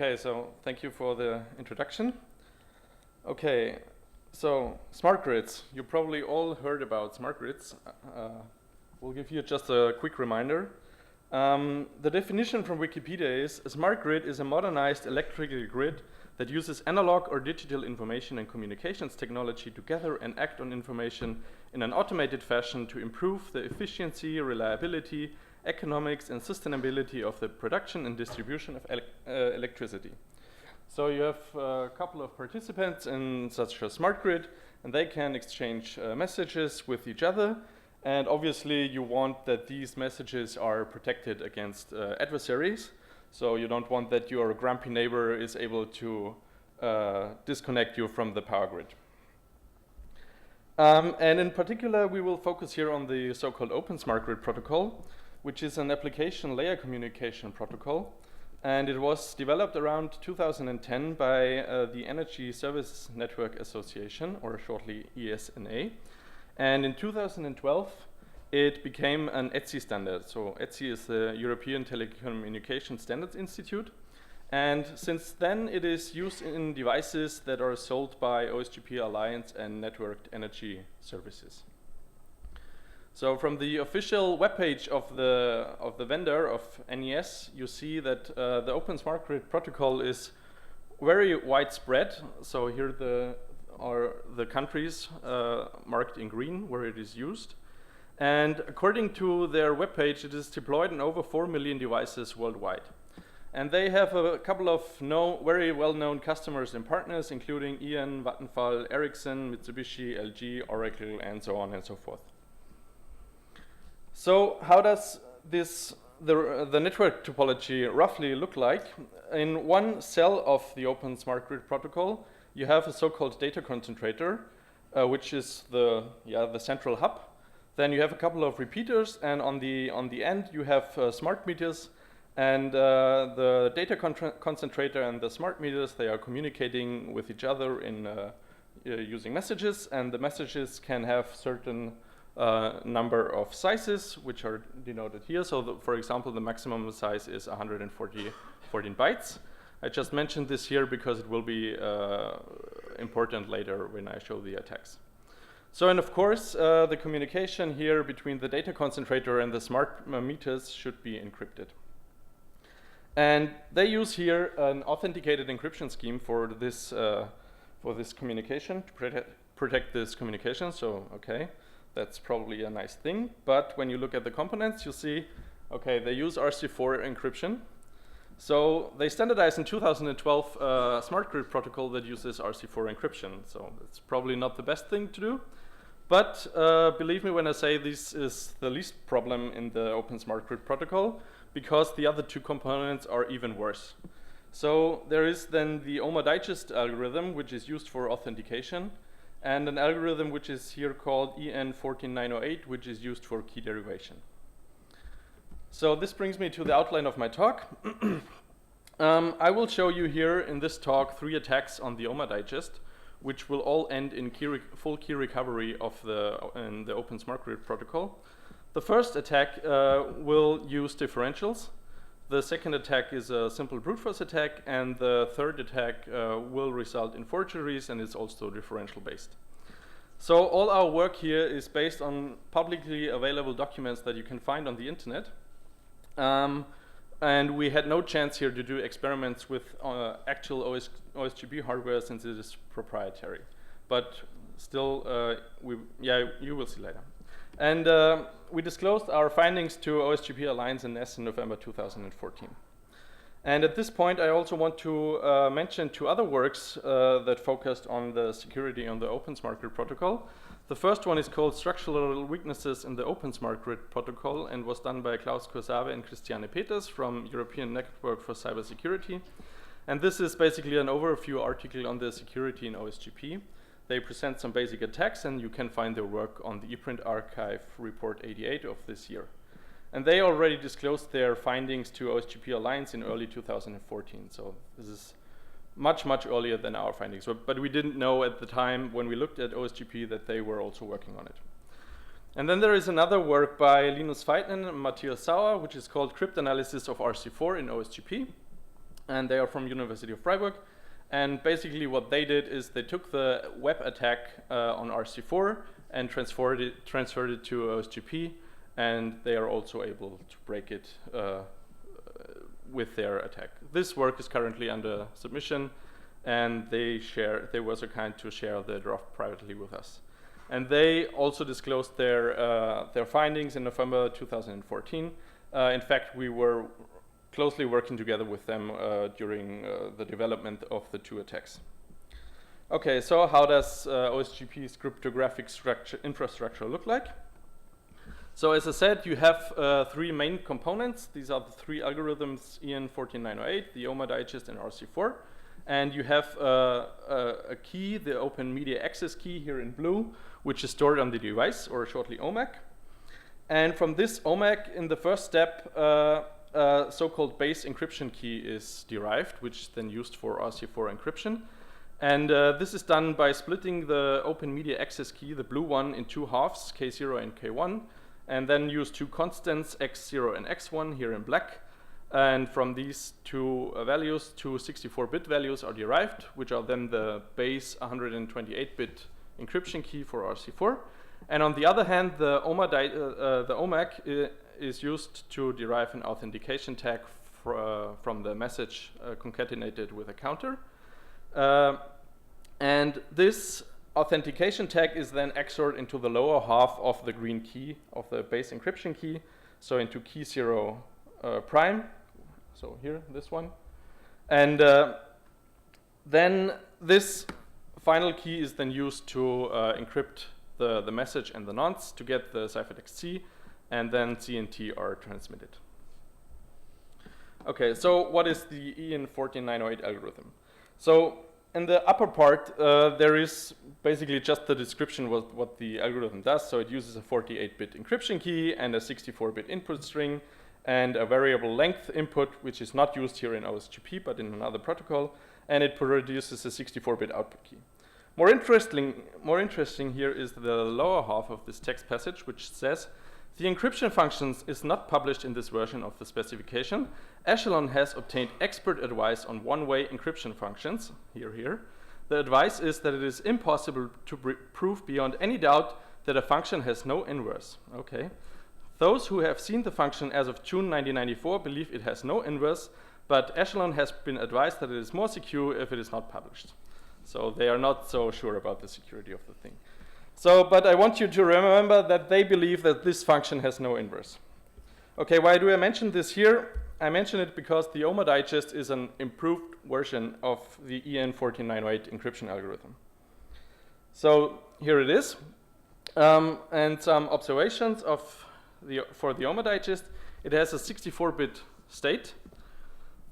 Okay, so thank you for the introduction. Okay, so smart grids. You probably all heard about smart grids. We'll give you just a quick reminder. The definition from Wikipedia is: a smart grid is a modernized electrical grid that uses analog or digital information and communications technology to gather and act on information in an automated fashion to improve the efficiency, reliability, economics, and sustainability of the production and distribution of electricity. So you have a couple of participants in such a smart grid, and they can exchange messages with each other. And obviously you want that these messages are protected against adversaries. So you don't want that your grumpy neighbor is able to disconnect you from the power grid. And in particular, we will focus here on the so-called Open Smart Grid Protocol, which is an application layer communication protocol. And it was developed around 2010 by the Energy Service Network Association, or shortly ESNA. And in 2012, it became an ETSI standard. So ETSI is the European Telecommunication Standards Institute. And since then, it is used in devices that are sold by OSGP Alliance and Networked Energy Services. So from the official webpage of the vendor of NES, you see that the Open Smart Grid Protocol is very widespread. So here are the countries marked in green where it is used. And according to their webpage, it is deployed in over 4 million devices worldwide. And they have a couple of very well-known customers and partners, including Eon, Vattenfall, Ericsson, Mitsubishi, LG, Oracle, and so on and so forth. So how does the network topology roughly look like? In one cell of the Open Smart Grid Protocol, you have a so-called data concentrator, which is the central hub. Then you have a couple of repeaters, and on the end you have smart meters, and the data concentrator and the smart meters, they are communicating with each other in using messages, and the messages can have certain number of sizes, which are denoted here. So for example, the maximum size is 114 bytes. I just mentioned this here because it will be important later when I show the attacks. So, and of course, the communication here between the data concentrator and the smart meters should be encrypted. And they use here an authenticated encryption scheme for this communication, to protect this communication. So, okay, that's probably a nice thing. But when you look at the components, you see, okay, they use RC4 encryption. So they standardized in 2012 a smart grid protocol that uses RC4 encryption. So it's probably not the best thing to do. But believe me when I say this is the least problem in the Open Smart Grid Protocol, because the other two components are even worse. So there is then the OMA digest algorithm, which is used for authentication, and an algorithm which is here called EN14908, which is used for key derivation. So this brings me to the outline of my talk. I will show you here in this talk 3 attacks on the OMA digest, which will all end in full key recovery of in the Open Smart Grid Protocol. The first attack will use differentials. The second attack is a simple brute force attack, and the third attack will result in forgeries, and it's also differential based. So all our work here is based on publicly available documents that you can find on the internet. And we had no chance here to do experiments with actual OSGP hardware since it is proprietary. But still, you will see later. And we disclosed our findings to OSGP Alliance and NES in November 2014. And at this point, I also want to mention 2 other works that focused on the security on the Open Smart Grid Protocol. The first one is called Structural Weaknesses in the Open Smart Grid Protocol and was done by Klaus Korsave and Christiane Peters from European Network for Cybersecurity. And this is basically an overview article on the security in OSGP. They present some basic attacks, and you can find their work on the ePrint archive report 88 of this year. And they already disclosed their findings to OSGP Alliance in early 2014. So this is much, much earlier than our findings. But we didn't know at the time when we looked at OSGP that they were also working on it. And then there is another work by Linus Feitnen and Matthias Sauer, which is called Cryptanalysis of RC4 in OSGP. and they are from University of Freiburg. And basically what they did is they took the web attack on RC4 and transferred it to OSGP, and they are also able to break it with their attack. This work is currently under submission, and they were so kind to share the draft privately with us. And they also disclosed their findings in November 2014. In fact, we were closely working together with them during the development of the two attacks. Okay, so how does OSGP's cryptographic infrastructure look like? So as I said, you have three main components. These are the three algorithms, EN14908, the OMA digest, and RC4. And you have a key, the Open Media Access key here in blue, which is stored on the device, or shortly OMAC. And from this OMAC, in the first step, so-called base encryption key is derived, which is then used for RC4 encryption. And this is done by splitting the Open Media Access key, the blue one, in two halves, K0 and K1, and then use two constants, X0 and X1, here in black. And from these two values, two 64-bit values are derived, which are then the base 128-bit encryption key for RC4. And on the other hand, the OMAC is used to derive an authentication tag from the message concatenated with a counter. And this authentication tag is then XORed into the lower half of the green key of the base encryption key, so into key 0 prime, so here, this one. And then this final key is then used to encrypt the message and the nonce to get the ciphertext C, and then C and T are transmitted. Okay, so what is the EN14908 algorithm? So in the upper part, there is basically just the description of what the algorithm does. So it uses a 48-bit encryption key and a 64-bit input string and a variable length input, which is not used here in OSGP, but in another protocol, and it produces a 64-bit output key. More interesting here is the lower half of this text passage, which says, the encryption functions is not published in this version of the specification. Echelon has obtained expert advice on one-way encryption functions, here. The advice is that it is impossible to prove beyond any doubt that a function has no inverse. Okay. Those who have seen the function as of June 1994 believe it has no inverse, but Echelon has been advised that it is more secure if it is not published. So they are not so sure about the security of the thing. So, but I want you to remember that they believe that this function has no inverse. Okay, why do I mention this here? I mention it because the OMA digest is an improved version of the EN14908 encryption algorithm. So here it is, and some observations for the OMA digest. It has a 64-bit state.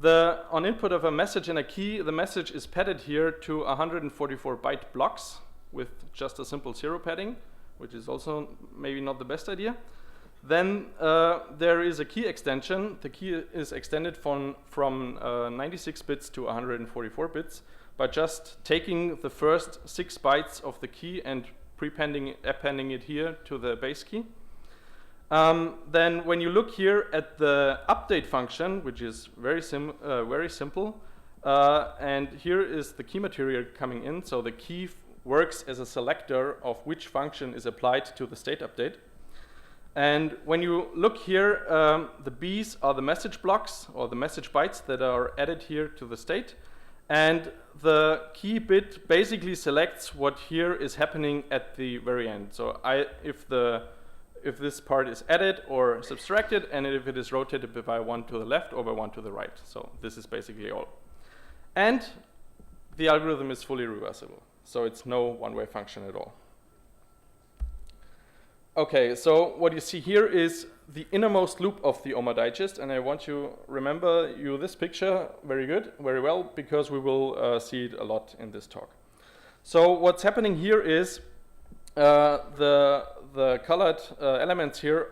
On input of a message and a key, the message is padded here to 144-byte blocks with just a simple zero padding, which is also maybe not the best idea. Then there is a key extension. The key is extended from 96 bits to 144 bits by just taking the first 6 bytes of the key and appending it here to the base key. Then when you look here at the update function, which is very simple, and here is the key material coming in, so the key works as a selector of which function is applied to the state update. And when you look here, the B's are the message blocks or the message bytes that are added here to the state. And the key bit basically selects what here is happening at the very end. So if this part is added or subtracted, and if it is rotated by 1 to the left or by 1 to the right. So this is basically all. And the algorithm is fully reversible. So it's no one-way function at all. Okay, so what you see here is the innermost loop of the OMA digest, and I want you remember this picture very well, because we will see it a lot in this talk. So what's happening here is the colored elements here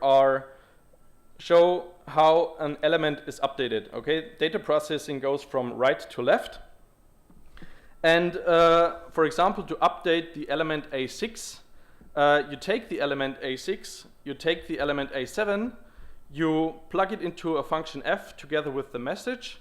show how an element is updated. Okay, data processing goes from right to left. And for example, to update the element A6, you take the element A6, you take the element A7, you plug it into a function f together with the message,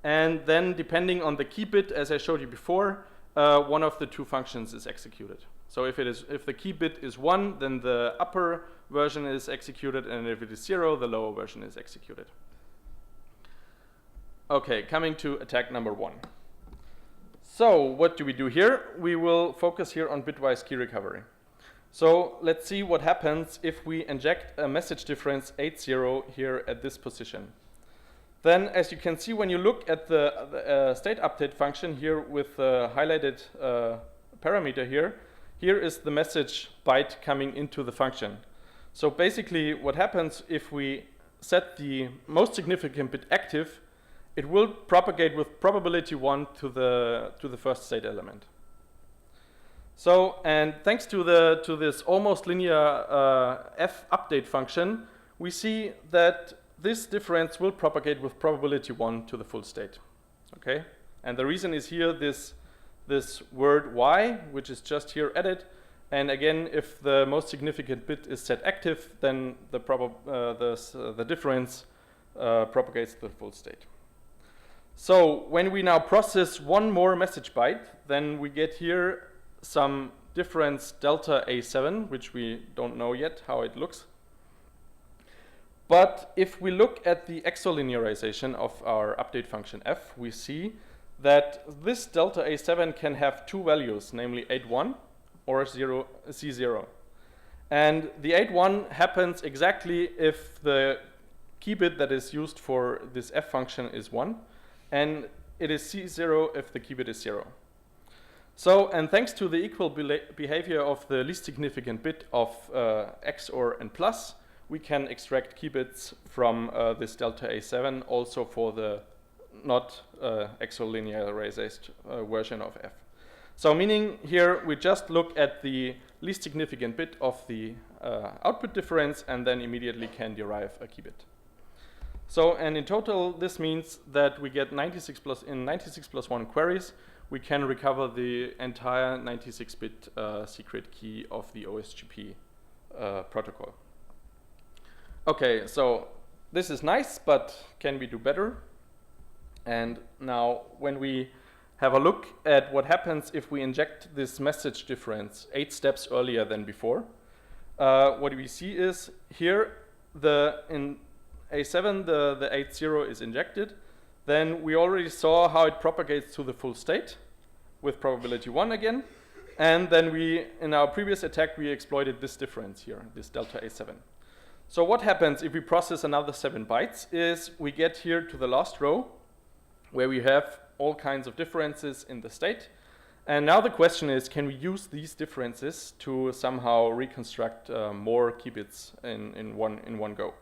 and then depending on the key bit, as I showed you before, one of the two functions is executed. So if the key bit is 1, then the upper version is executed, and if it is 0, the lower version is executed. Okay, coming to attack number 1. So what do we do here? We will focus here on bitwise key recovery. So let's see what happens if we inject a message difference 80 here at this position. Then, as you can see, when you look at the state update function here with the highlighted parameter here, here is the message byte coming into the function. So basically what happens if we set the most significant bit active, it will propagate with probability 1 to the first state element. So, and thanks to this almost linear f update function, we see that this difference will propagate with probability 1 to the full state. Okay? And the reason is here this word y, which is just here added. And again, if the most significant bit is set active, then the difference propagates to the full state. So when we now process one more message byte, then we get here some difference delta A7, which we don't know yet how it looks. But if we look at the exolinearization of our update function f, we see that this delta A7 can have two values, namely 8.1 or C0. And the 8.1 happens exactly if the key bit that is used for this f function is 1, and it is C0 if the key bit is 0. So, and thanks to the equal behavior of the least significant bit of XOR and plus, we can extract key bits from this delta A7 also for the not exolinearized version of f. So meaning here we just look at the least significant bit of the output difference and then immediately can derive a key bit. So, and in total this means that we get 96 plus 1 queries, we can recover the entire 96-bit secret key of the OSGP protocol. Okay, so this is nice, but can we do better? And now when we have a look at what happens if we inject this message difference 8 steps earlier than before, what we see is here in A7 the 8.0 is injected. Then we already saw how it propagates to the full state with probability 1 again. And then in our previous attack, we exploited this difference here, this delta A7. So what happens if we process another 7 bytes is we get here to the last row where we have all kinds of differences in the state. And now the question is, can we use these differences to somehow reconstruct more key bits in one go?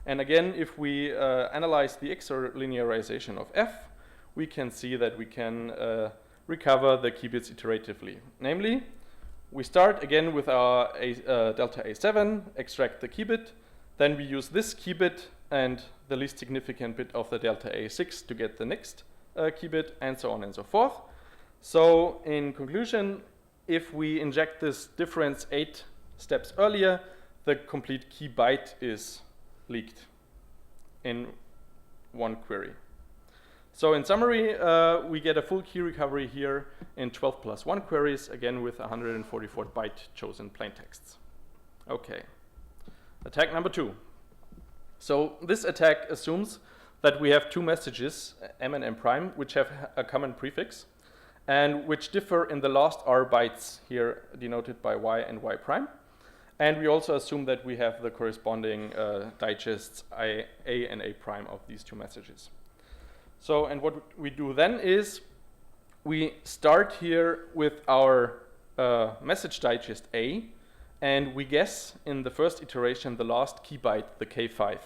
And again, if we analyze the exolinearization of f, we can see that we can recover the key bits iteratively. Namely, we start again with our delta A7, extract the key bit, then we use this key bit and the least significant bit of the delta A6 to get the next key bit, and so on and so forth. So in conclusion, if we inject this difference 8 steps earlier, the complete key byte is leaked in one query. So in summary, we get a full key recovery here in 12 plus 1 queries, again with 144 byte chosen plaintexts. Okay, attack number 2. So this attack assumes that we have two messages, m and m prime, which have a common prefix and which differ in the last r bytes here denoted by y and y prime. And we also assume that we have the corresponding digests A and A prime of these two messages. So, and what we do then is we start here with our message digest A, and we guess in the first iteration the last key byte, the K5.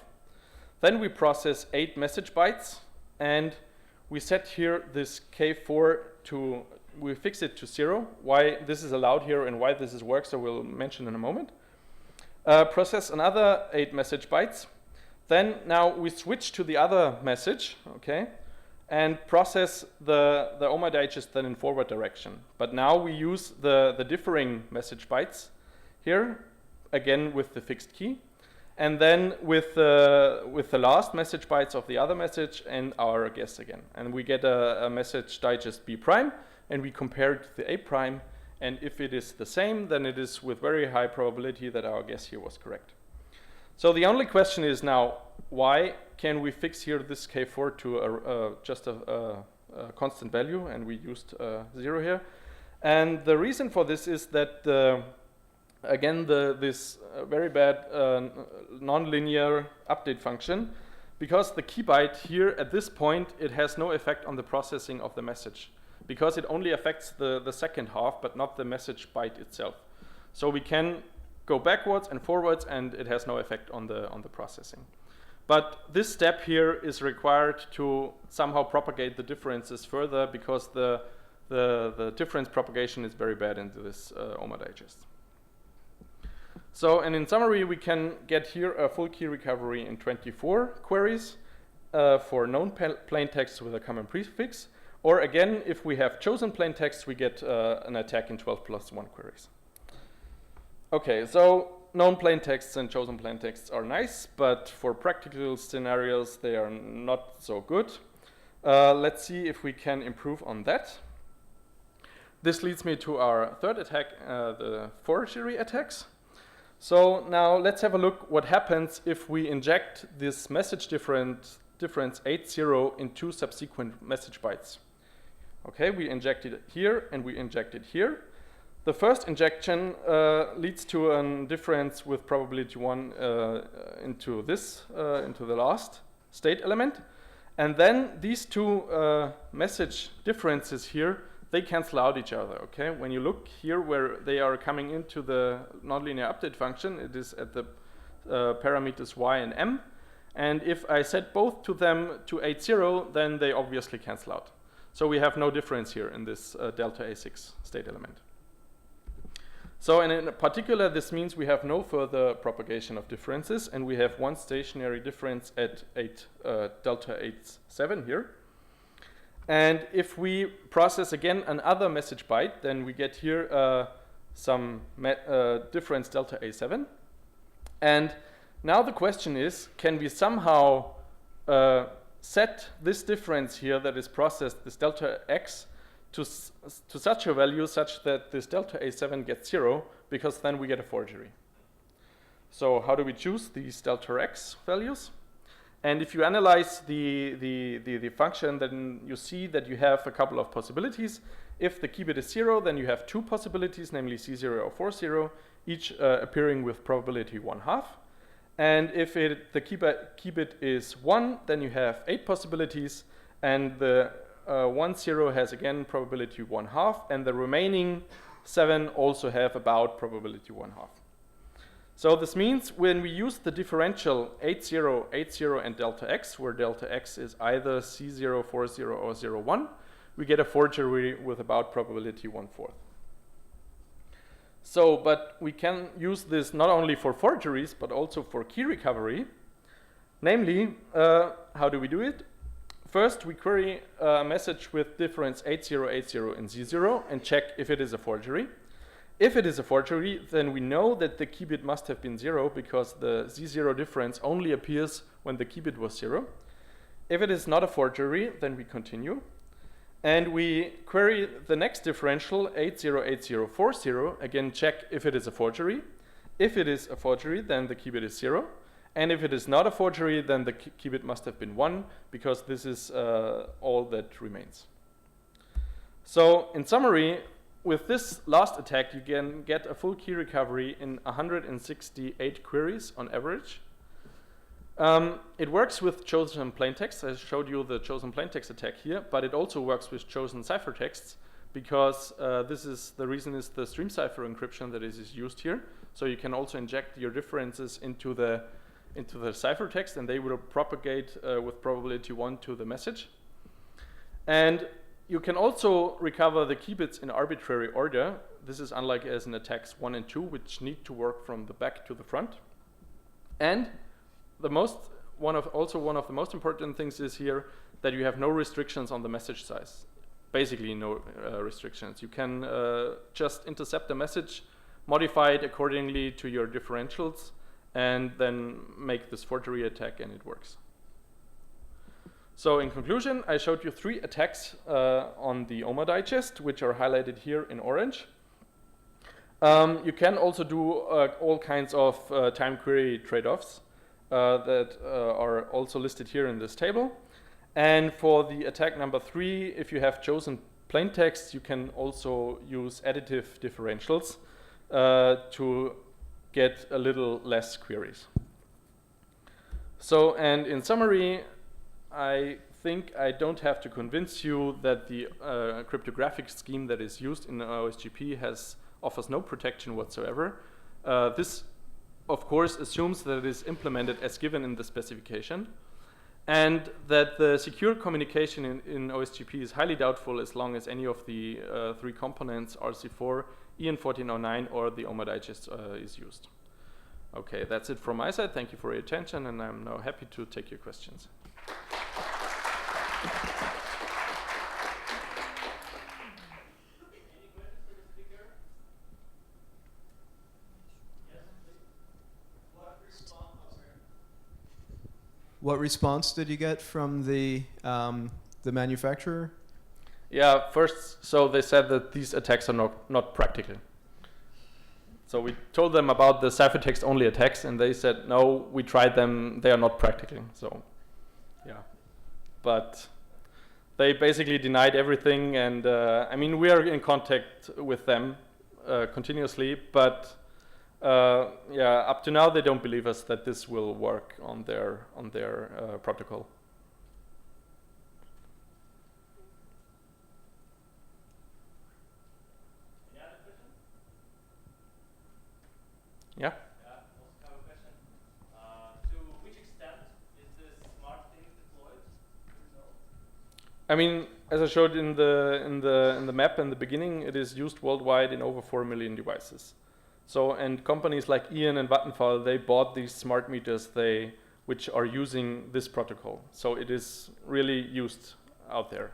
Then we process 8 message bytes, and we set here this K4 to, we fix it to 0. Why this is allowed here and why this works, I will mention in a moment. Process another 8 message bytes. Then now we switch to the other message, okay, and process the OMA digest then in forward direction. But now we use the differing message bytes here, again with the fixed key. and then with the last message bytes of the other message and our guess again. And we get a message digest B prime, and we compare it to the A prime, and if it is the same, then it is with very high probability that our guess here was correct. So the only question is now, why can we fix here this K4 to just a constant value, and we used 0 here. And the reason for this is that again, this very bad nonlinear update function, because the key byte here at this point, it has no effect on the processing of the message, because it only affects the second half, but not the message byte itself. So we can go backwards and forwards, and it has no effect on the processing. But this step here is required to somehow propagate the differences further, because the difference propagation is very bad into this OMA digest. So, and in summary, we can get here a full key recovery in 24 queries for known plain text with a common prefix. Or again, if we have chosen plain text, we get an attack in 12+1 queries. Okay, so known plain texts and chosen plain texts are nice, but for practical scenarios, they are not so good. Let's see if we can improve on that. This leads me to our third attack, the forgery attacks. So now let's have a look what happens if we inject this message difference 8-0 in 2 subsequent message bytes. Okay, we inject it here and we inject it here. The first injection leads to a difference with probability 1 into the last state element. And then these two message differences here, they cancel out each other, okay? When you look here where they are coming into the nonlinear update function, it is at the parameters y and m. And if I set both to them to 8-0, then they obviously cancel out. So we have no difference here in this delta A6 state element. So and in particular, this means we have no further propagation of differences, and we have one stationary difference at delta 8-7 here. And if we process again another message byte, then we get here some difference delta A7. And now the question is, can we somehow set this difference here that is processed, this delta X, to such a value such that this delta A7 gets 0, because then we get a forgery. So how do we choose these delta X values? And if you analyze the function, then you see that you have a couple of possibilities. If the key bit is 0, then you have 2 possibilities, namely C0 or 40, each appearing with probability 1/2. And if the key bit is 1, then you have 8 possibilities, and the 1-0 has again probability 1/2, and the remaining 7 also have about probability 1/2. So this means when we use the differential 8-0, 8-0, and delta X, where delta X is either C0, 40, or 0-1, we get a forgery with about probability 1/4. So, but we can use this not only for forgeries, but also for key recovery. Namely, how do we do it? First, we query a message with difference 8-0, 8-0, and Z0 and check if it is a forgery. If it is a forgery, then we know that the key bit must have been 0, because the Z0 difference only appears when the key bit was 0. If it is not a forgery, then we continue. And we query the next differential, 8-0, 8-0, 40, again check if it is a forgery. If it is a forgery, then the key bit is 0. And if it is not a forgery, then the key bit must have been 1, because this is all that remains. So in summary, with this last attack, you can get a full key recovery in 168 queries on average. It works with chosen plaintext. I showed you the chosen plaintext attack here, but it also works with chosen ciphertexts, because the reason is the stream cipher encryption that is used here. So you can also inject your differences into the ciphertext, and they will propagate with probability 1 to the message. And you can also recover the key bits in arbitrary order. This is unlike as in attacks 1 and 2, which need to work from the back to the front. And one of the most important things is here that you have no restrictions on the message size. Basically no restrictions. You can just intercept the message, modify it accordingly to your differentials, and then make this forgery attack, and it works. So in conclusion, I showed you 3 attacks on the OMA digest, which are highlighted here in orange. You can also do all kinds of time query trade-offs that are also listed here in this table. And for the attack number 3, if you have chosen plain text, you can also use additive differentials to get a little less queries. So, and in summary, I think I don't have to convince you that the cryptographic scheme that is used in OSGP offers no protection whatsoever. This, of course, assumes that it is implemented as given in the specification, and that the secure communication in OSGP is highly doubtful as long as any of the 3 components, RC4, EN1409, or the OMA digest is used. Okay, that's it from my side. Thank you for your attention, and I'm now happy to take your questions. What response did you get from the manufacturer? Yeah, first, so they said that these attacks are not practical. So we told them about the ciphertext only attacks, and they said, no, we tried them, they are not practical. So, yeah. But they basically denied everything, and I mean, we are in contact with them continuously, but yeah, up to now they don't believe us that this will work on their protocol. Any other question? Yeah. Yeah, also have a question. To which extent is this smart thing deployed? I mean, as I showed in the map in the beginning, it is used worldwide in over 4 million devices. So, and companies like Ian and Vattenfall, they bought these smart meters which are using this protocol. So it is really used out there.